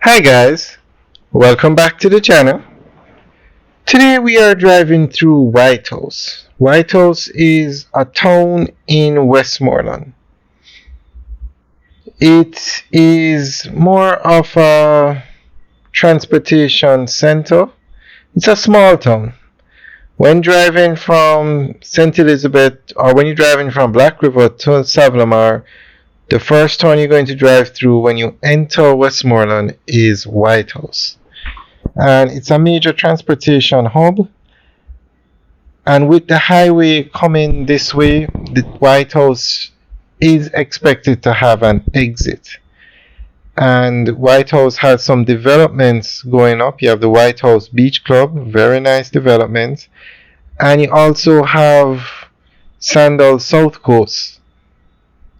Hi guys, welcome back to the channel. Today we are driving through White House. White House is a town in Westmoreland. It is more of a transportation center. It's a small town. When driving from St. Elizabeth or when you're driving from Black River to Savlamar, the first town you're going to drive through when you enter Westmoreland is White House. And it's a major transportation hub. And with the highway coming this way, the White House is expected to have an exit. And White House has some developments going up. You have the White House Beach Club, very nice development. And you also have Sandal South Coast,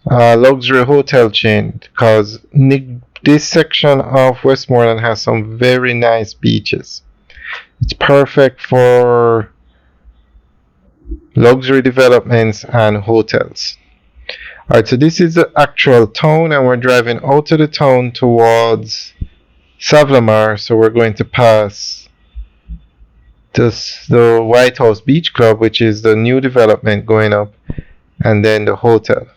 a luxury hotel chain, because this section of Westmoreland has some very nice beaches. It's perfect for luxury developments and hotels. Alright, so this is the actual town, and we're driving out of the town towards Savlamar. So we're going to pass the White House Beach Club, which is the new development going up, and then the hotel.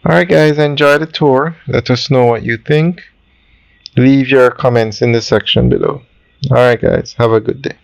Alright guys, enjoy the tour. Let us know what you think. Leave your comments in the section below. Alright guys, have a good day.